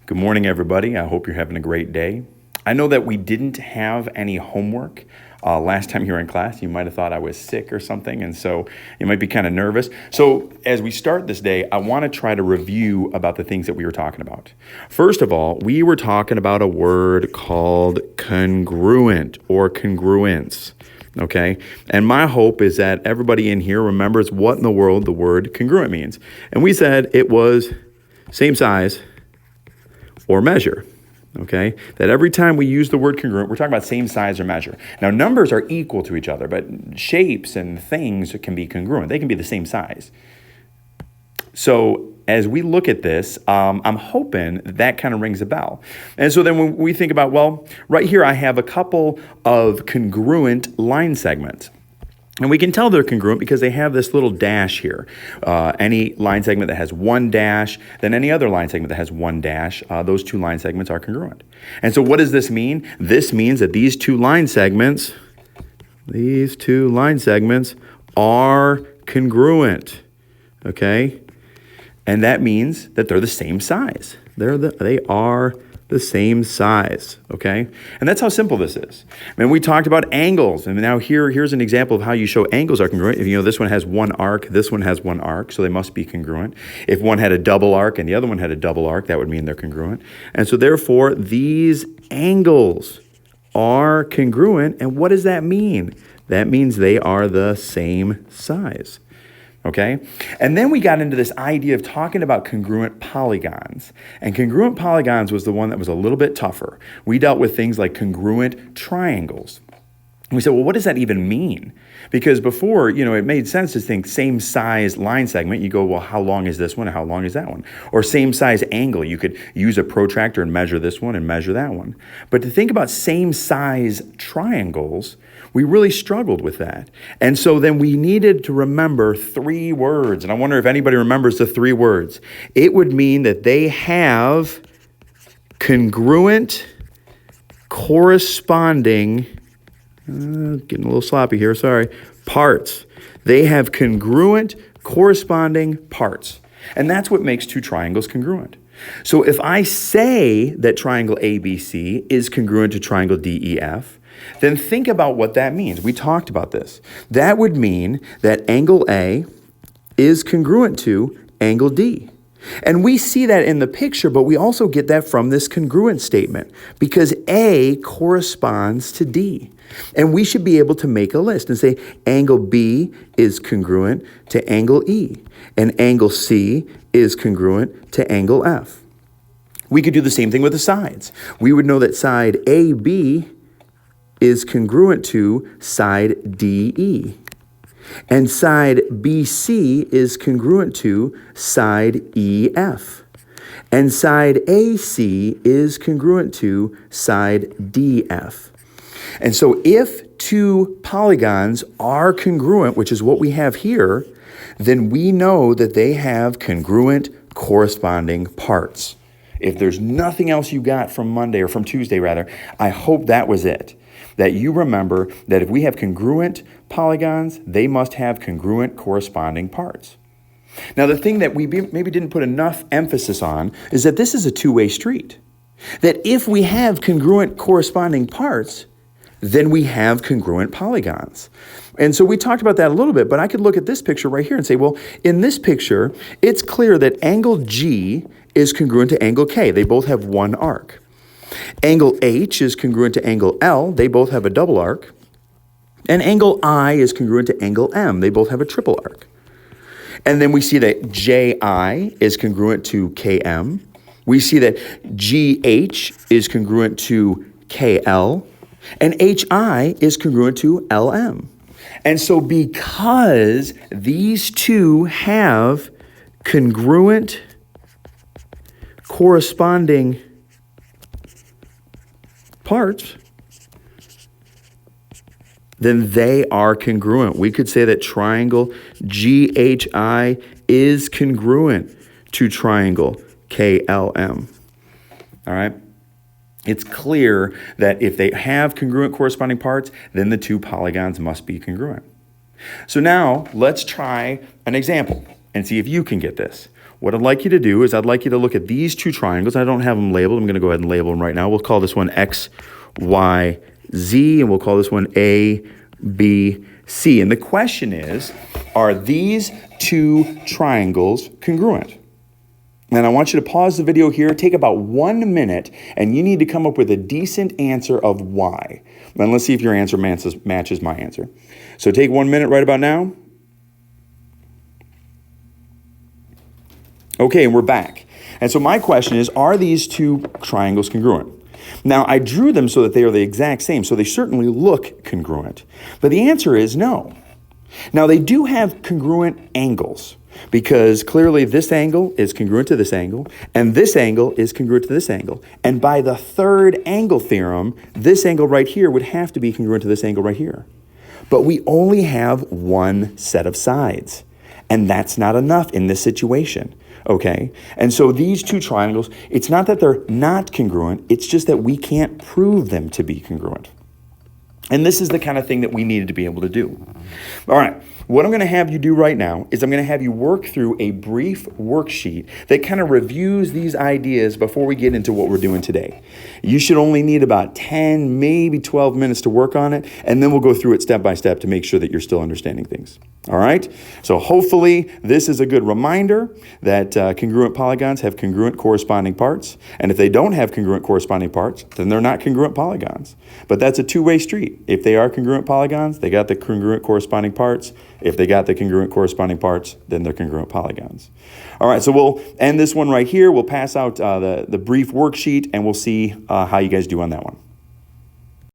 Good morning, everybody. I hope you're having a great day. I know that we didn't have any homework last time you were in class. You might have thought I was sick or something, and so you might be kind of nervous. So as we start this day, I want to try to review about the things that we were talking about. First of all, we were talking about a word called congruent or congruence. Okay, and my hope is that everybody in here remembers what in the world the word congruent means. And we said it was same size or measure. Okay, that every time we use the word congruent, we're talking about same size or measure. Now, numbers are equal to each other, but shapes and things can be congruent. They can be the same size. So as we look at this, I'm hoping that kind of rings a bell. And so then when we think about, well, right here I have a couple of congruent line segments. And we can tell they're congruent because they have this little dash here. Any line segment that has one dash, then any other line segment that has one dash, those two line segments are congruent. And so what does this mean? This means that these two line segments are congruent, okay? And that means that they're the same size. They are the same size, okay? And that's how simple this is. I mean, we talked about angles, and now here's an example of how you show angles are congruent. If you know this one has one arc, this one has one arc, so they must be congruent. If one had a double arc and the other one had a double arc, that would mean they're congruent. And so therefore, these angles are congruent, and what does that mean? That means they are the same size. Okay? And then we got into this idea of talking about congruent polygons. And congruent polygons was the one that was a little bit tougher. We dealt with things like congruent triangles. We said, well, what does that even mean? Because before, it made sense to think same size line segment. You go, well, how long is this one and how long is that one? Or same size angle. You could use a protractor and measure this one and measure that one. But to think about same size triangles, we really struggled with that. And so then we needed to remember three words. And I wonder if anybody remembers the three words. It would mean that they have congruent corresponding, getting a little sloppy here, sorry, parts. They have congruent corresponding parts. And that's what makes two triangles congruent. So if I say that triangle ABC is congruent to triangle DEF, then think about what that means. We talked about this. That would mean that angle A is congruent to angle D. And we see that in the picture, but we also get that from this congruent statement because A corresponds to D. And we should be able to make a list and say angle B is congruent to angle E, and angle C is congruent to angle F. We could do the same thing with the sides. We would know that side AB is congruent to side DE. And side BC is congruent to side EF. And side AC is congruent to side DF. And so if two polygons are congruent, which is what we have here, then we know that they have congruent corresponding parts. If there's nothing else you got from Monday or from Tuesday rather, I hope that was it. That you remember that if we have congruent polygons, they must have congruent corresponding parts. Now, the thing that we maybe didn't put enough emphasis on is that this is a two-way street. That if we have congruent corresponding parts, then we have congruent polygons. And so we talked about that a little bit, but I could look at this picture right here and say, well, in this picture, it's clear that angle G is congruent to angle K. They both have one arc. Angle H is congruent to angle L. They both have a double arc. And angle I is congruent to angle M. They both have a triple arc. And then we see that JI is congruent to KM. We see that GH is congruent to KL. And HI is congruent to LM. And so because these two have congruent corresponding parts, then they are congruent. We could say that triangle GHI is congruent to triangle KLM. All right? It's clear that if they have congruent corresponding parts, then the two polygons must be congruent. So now let's try an example and see if you can get this. what I'd like you to do is I'd like you to look at these two triangles. I don't have them labeled. I'm going to go ahead and label them right now. We'll call this one X, Y, Z, and we'll call this one A, B, C. And the question is, are these two triangles congruent? And I want you to pause the video here, take about 1 minute, and you need to come up with a decent answer of why. And let's see if your answer matches my answer. So take 1 minute right about now. Okay, and we're back. And so my question is, are these two triangles congruent? Now, I drew them so that they are the exact same, so they certainly look congruent. But the answer is no. Now, they do have congruent angles, because clearly this angle is congruent to this angle, and this angle is congruent to this angle. And by the third angle theorem, this angle right here would have to be congruent to this angle right here. But we only have one set of sides, and that's not enough in this situation, okay? And so these two triangles, it's not that they're not congruent, it's just that we can't prove them to be congruent. And this is the kind of thing that we needed to be able to do. All right, what I'm going to have you do right now is I'm going to have you work through a brief worksheet that kind of reviews these ideas before we get into what we're doing today. You should only need about 10, maybe 12 minutes to work on it, and then we'll go through it step by step to make sure that you're still understanding things. All right? So hopefully this is a good reminder that congruent polygons have congruent corresponding parts, and if they don't have congruent corresponding parts, then they're not congruent polygons. But that's a two-way street. If they are congruent polygons, they got the congruent corresponding parts. If they got the congruent corresponding parts, then they're congruent polygons. All right, so we'll end this one right here. We'll pass out the brief worksheet, and we'll see how you guys do on that one.